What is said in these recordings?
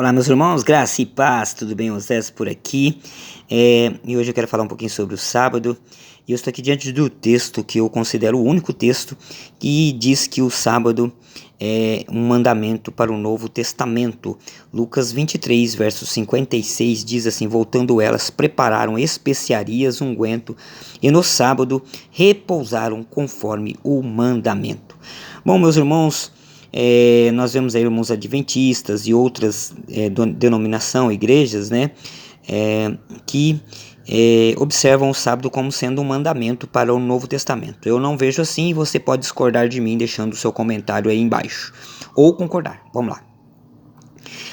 Olá, meus irmãos, graça e paz, tudo bem? Vocês por aqui? E hoje eu quero falar um pouquinho sobre o sábado. E eu estou aqui diante do texto que eu considero o único texto que diz que o sábado é um mandamento para o Novo Testamento. Lucas 23, verso 56 diz assim: voltando elas, prepararam especiarias, unguento, e no sábado repousaram conforme o mandamento. Bom, meus irmãos, nós vemos aí irmãos adventistas e outras denominação, igrejas, né, que observam o sábado como sendo um mandamento para o Novo Testamento. Eu não vejo assim e você pode discordar de mim deixando o seu comentário aí embaixo, ou concordar. Vamos lá.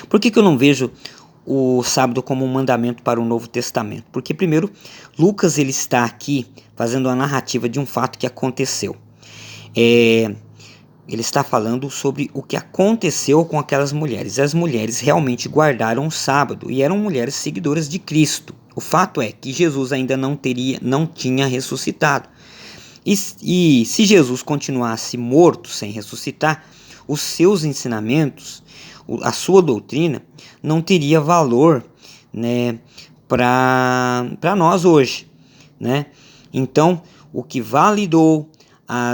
Por que eu não vejo o sábado como um mandamento para o Novo Testamento? Porque primeiro, Lucas ele está aqui fazendo a narrativa de um fato que aconteceu. Ele está falando sobre o que aconteceu com aquelas mulheres. As mulheres realmente guardaram o sábado e eram mulheres seguidoras de Cristo. O fato é que Jesus ainda não tinha ressuscitado. E se Jesus continuasse morto sem ressuscitar, os seus ensinamentos, a sua doutrina, não teria valor, né, para nós hoje, né? Então, o que validou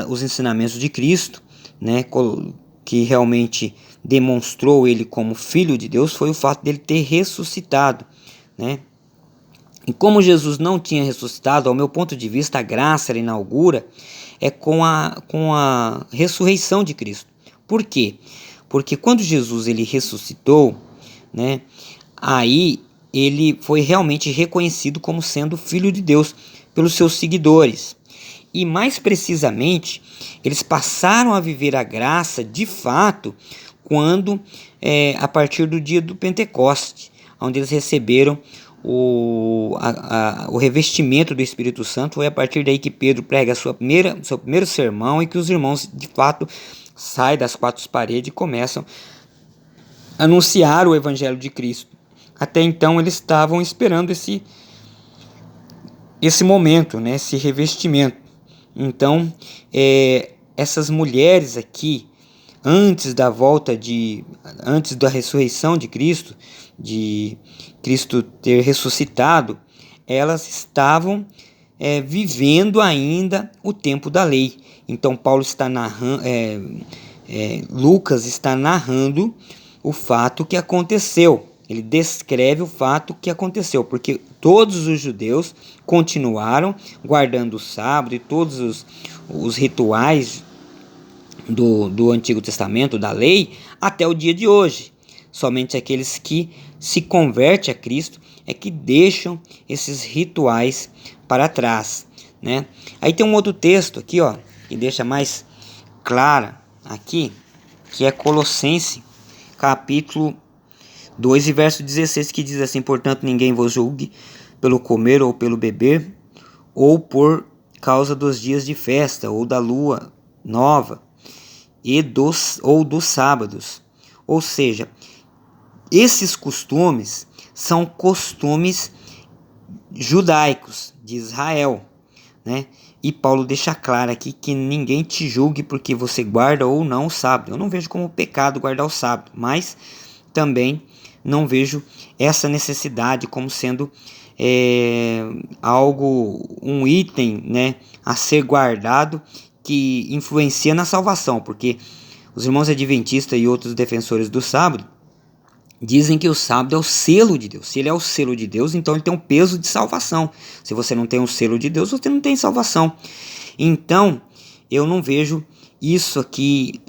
os ensinamentos de Cristo, né, que realmente demonstrou ele como filho de Deus, foi o fato dele ter ressuscitado, né? E como Jesus não tinha ressuscitado, ao meu ponto de vista, a graça ela inaugura com a ressurreição de Cristo. Por quê? Porque quando Jesus ele ressuscitou, né, aí ele foi realmente reconhecido como sendo filho de Deus pelos seus seguidores. E mais precisamente, eles passaram a viver a graça de fato quando, a partir do dia do Pentecoste, onde eles receberam o revestimento do Espírito Santo. Foi a partir daí que Pedro prega seu primeiro sermão e que os irmãos de fato saem das quatro paredes e começam a anunciar o Evangelho de Cristo. Até então eles estavam esperando esse momento, né, esse revestimento. Então, essas mulheres aqui, antes da ressurreição de Cristo ter ressuscitado, elas estavam vivendo ainda o tempo da lei. Então, Lucas está narrando o fato que aconteceu. Ele descreve o fato que aconteceu, porque todos os judeus continuaram guardando o sábado e todos os rituais do Antigo Testamento, da lei, até o dia de hoje. Somente aqueles que se convertem a Cristo é que deixam esses rituais para trás, né? Aí tem um outro texto aqui, ó, que deixa mais clara aqui, que é Colossenses, capítulo 2 e verso 16, que diz assim: portanto ninguém vos julgue pelo comer ou pelo beber, ou por causa dos dias de festa, ou da lua nova, ou dos sábados. Ou seja, esses costumes são costumes judaicos de Israel, né? E Paulo deixa claro aqui que ninguém te julgue porque você guarda ou não o sábado. Eu não vejo como pecado guardar o sábado, mas também não vejo essa necessidade como sendo um item, né, a ser guardado que influencia na salvação, porque os irmãos adventistas e outros defensores do sábado dizem que o sábado é o selo de Deus. Se ele é o selo de Deus, então ele tem um peso de salvação. Se você não tem um selo de Deus, você não tem salvação. Então, eu não vejo isso aqui.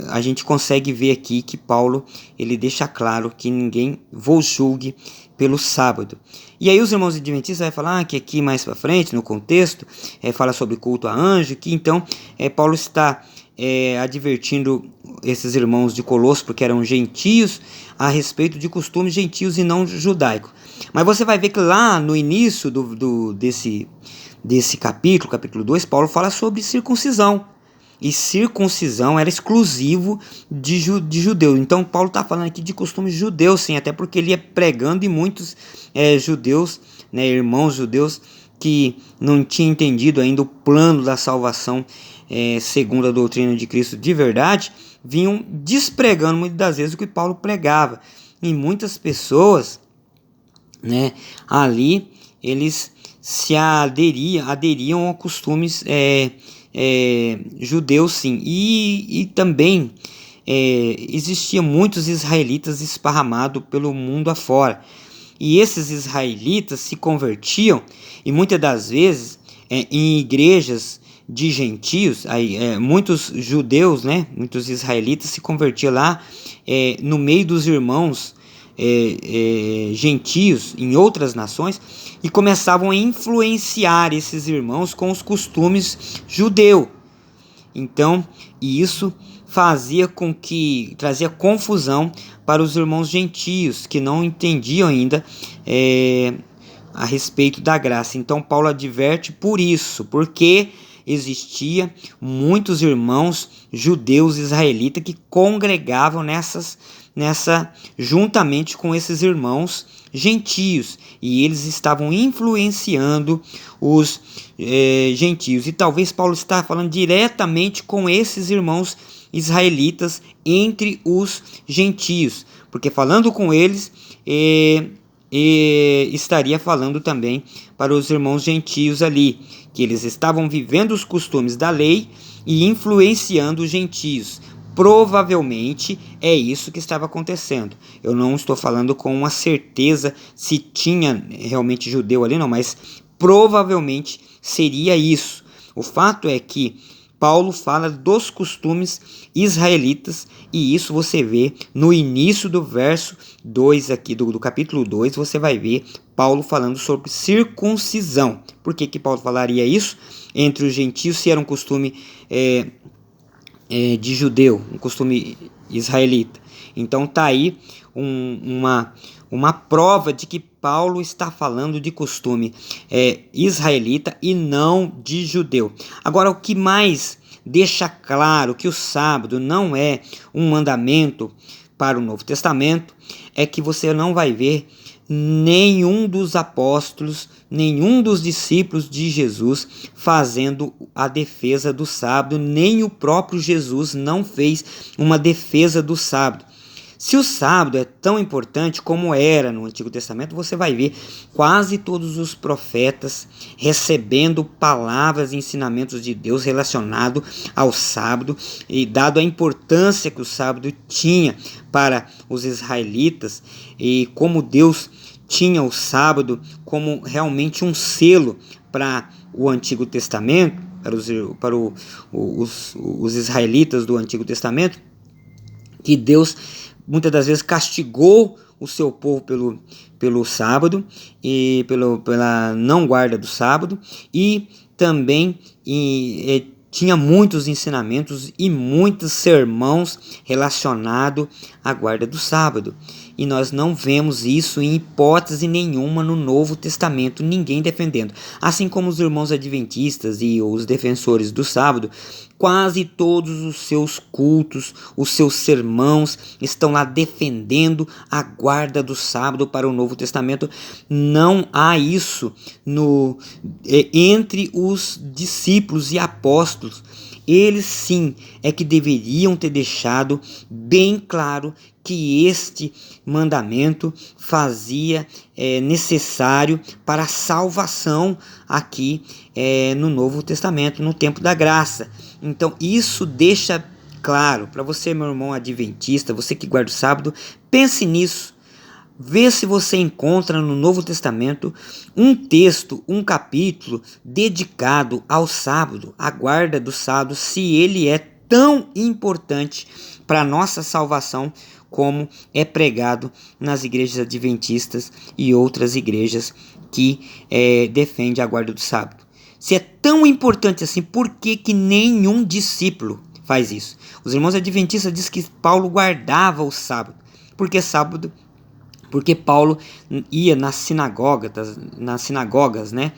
A gente consegue ver aqui que Paulo ele deixa claro que ninguém vos julgue pelo sábado. E aí os irmãos adventistas vão falar que aqui mais para frente, no contexto, fala sobre culto a anjo, que então Paulo está advertindo esses irmãos de Colosso, porque eram gentios, a respeito de costumes gentios e não judaicos. Mas você vai ver que lá no início desse capítulo 2, Paulo fala sobre circuncisão. E circuncisão era exclusivo de judeu. Então Paulo está falando aqui de costumes judeus, sim, até porque ele ia pregando e muitos judeus, né, irmãos judeus que não tinham entendido ainda o plano da salvação segundo a doutrina de Cristo de verdade, vinham despregando muitas das vezes o que Paulo pregava. e muitas pessoas, né, ali eles se aderiam a costumes judeus, sim, e também existiam muitos israelitas esparramados pelo mundo afora, e esses israelitas se convertiam, e muitas das vezes em igrejas de gentios, muitos judeus, né, muitos israelitas se convertiam lá no meio dos irmãos gentios em outras nações, e começavam a influenciar esses irmãos com os costumes judeus. Então, isso trazia confusão para os irmãos gentios, que não entendiam ainda a respeito da graça. Então, Paulo adverte por isso, porque existia muitos irmãos judeus israelitas que congregavam juntamente com esses irmãos gentios, e eles estavam influenciando os gentios. E talvez Paulo está falando diretamente com esses irmãos israelitas entre os gentios, porque falando com eles estaria falando também para os irmãos gentios ali, que eles estavam vivendo os costumes da lei e influenciando os gentios. Provavelmente é isso que estava acontecendo. Eu não estou falando com uma certeza se tinha realmente judeu ali, não, mas provavelmente seria isso. O fato é que Paulo fala dos costumes israelitas, e isso você vê no início do verso 2 aqui do capítulo 2, você vai ver Paulo falando sobre circuncisão. Por que Paulo falaria isso entre os gentios, se era um costume de judeu, um costume israelita? Então tá aí uma prova de que Paulo está falando de costume israelita e não de judeu. Agora, o que mais deixa claro que o sábado não é um mandamento para o Novo Testamento é que você não vai ver nenhum dos apóstolos, nenhum dos discípulos de Jesus fazendo a defesa do sábado, nem o próprio Jesus não fez uma defesa do sábado. Se o sábado é tão importante como era no Antigo Testamento, você vai ver quase todos os profetas recebendo palavras e ensinamentos de Deus relacionados ao sábado, e dado a importância que o sábado tinha para os israelitas, e como Deus tinha o sábado como realmente um selo para o Antigo Testamento, para os israelitas do Antigo Testamento, que Deus muitas das vezes castigou o seu povo pelo sábado e pela não guarda do sábado, e também tinha muitos ensinamentos e muitos sermões relacionados à guarda do sábado. E nós não vemos isso em hipótese nenhuma no Novo Testamento, ninguém defendendo. Assim como os irmãos adventistas e os defensores do sábado, quase todos os seus cultos, os seus sermãos estão lá defendendo a guarda do sábado para o Novo Testamento. Não há isso entre os discípulos e apóstolos. Eles sim é que deveriam ter deixado bem claro que este mandamento fazia necessário para a salvação aqui no Novo Testamento, no tempo da graça. Então isso deixa claro para você, meu irmão adventista, você que guarda o sábado, pense nisso. Vê se você encontra no Novo Testamento um texto, um capítulo dedicado ao sábado, à guarda do sábado, se ele é tão importante para a nossa salvação como é pregado nas igrejas adventistas e outras igrejas que defendem a guarda do sábado. Se é tão importante assim, por que nenhum discípulo faz isso? Os irmãos adventistas dizem que Paulo guardava o sábado, porque Paulo ia nas sinagogas, né,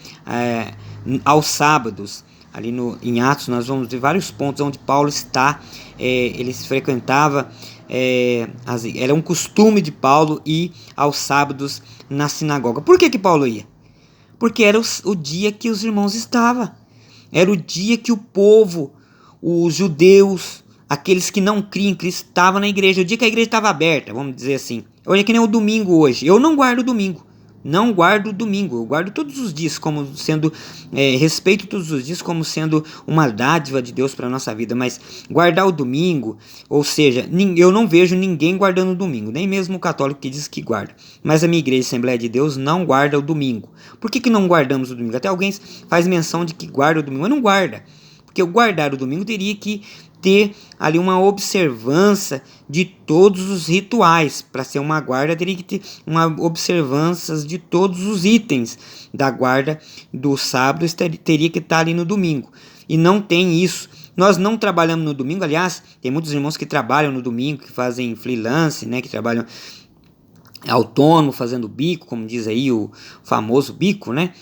aos sábados. Ali em Atos nós vamos ver vários pontos onde Paulo está, ele frequentava, era um costume de Paulo ir aos sábados na sinagoga. Por que Paulo ia? Porque era o dia que os irmãos estavam, era o dia que o povo, os judeus aqueles que não criam em Cristo estavam na igreja. O dia que a igreja estava aberta, vamos dizer assim. Hoje é que nem o domingo hoje. Eu não guardo o domingo. Não guardo o domingo. Eu guardo todos os dias como sendo... respeito todos os dias como sendo uma dádiva de Deus para a nossa vida. Mas guardar o domingo, ou seja, eu não vejo ninguém guardando o domingo. Nem mesmo o católico que diz que guarda. Mas a minha igreja Assembleia de Deus não guarda o domingo. Por que não guardamos o domingo? Até alguém faz menção de que guarda o domingo. Mas não guarda. Porque eu guardar o domingo teria que ter ali uma observância de todos os rituais. Para ser uma guarda, teria que ter uma observância de todos os itens da guarda do sábado, teria que estar ali no domingo. E não tem isso. Nós não trabalhamos no domingo, aliás, tem muitos irmãos que trabalham no domingo, que fazem freelance, né, que trabalham autônomo, fazendo bico, como diz aí o famoso bico, né,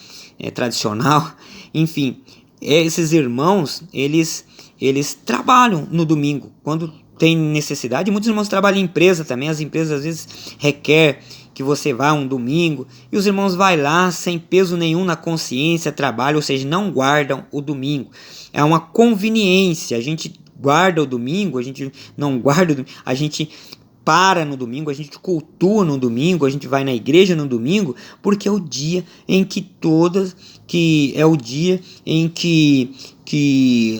tradicional. Enfim, esses irmãos, eles trabalham no domingo, quando tem necessidade. Muitos irmãos trabalham em empresa também. As empresas às vezes requer que você vá um domingo, e os irmãos vai lá sem peso nenhum na consciência, trabalham, ou seja, não guardam o domingo. É uma conveniência. A gente guarda o domingo, a gente não guarda o domingo, a gente para no domingo, a gente cultua no domingo, a gente vai na igreja no domingo, porque é o dia em que que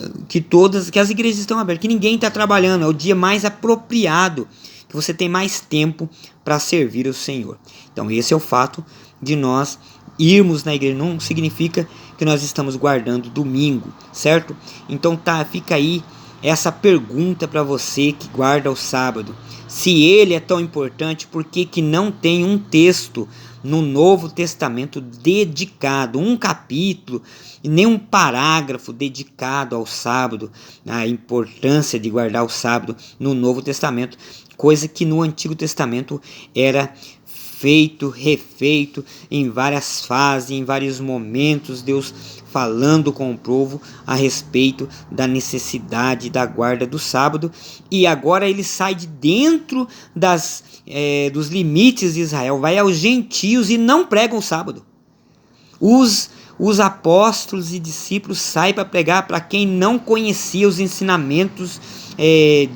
as igrejas estão abertas, que ninguém está trabalhando. É o dia mais apropriado, que você tem mais tempo para servir o Senhor. Então esse é o fato de nós irmos na igreja. Não significa que nós estamos guardando domingo, certo? Então fica aí essa pergunta para você que guarda o sábado. Se ele é tão importante, por que não tem um texto no Novo Testamento dedicado, um capítulo e nem um parágrafo dedicado ao sábado, a importância de guardar o sábado no Novo Testamento, coisa que no Antigo Testamento era feito, refeito em várias fases, em vários momentos, Deus falando com o povo a respeito da necessidade da guarda do sábado. E agora ele sai de dentro dos limites de Israel, vai aos gentios e não pregam o sábado. Os apóstolos e discípulos saem para pregar para quem não conhecia os ensinamentos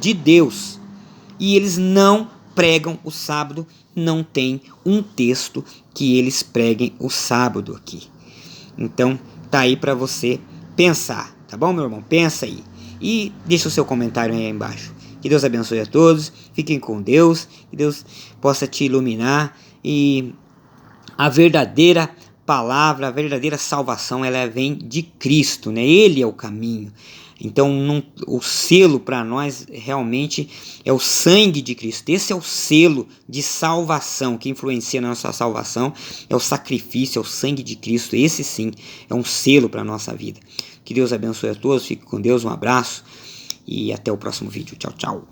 de Deus, e eles não pregam o sábado. Não tem um texto que eles preguem o sábado aqui. Então tá aí para você pensar, tá bom, meu irmão? Pensa aí e deixa o seu comentário aí embaixo. Que Deus abençoe a todos, fiquem com Deus, que Deus possa te iluminar, e a verdadeira palavra, a verdadeira salvação, ela vem de Cristo, né? Ele é o caminho. Então o selo para nós realmente é o sangue de Cristo. Esse é o selo de salvação que influencia na nossa salvação, é o sacrifício, é o sangue de Cristo. Esse sim é um selo para a nossa vida. Que Deus abençoe a todos, fique com Deus, um abraço e até o próximo vídeo. Tchau, tchau.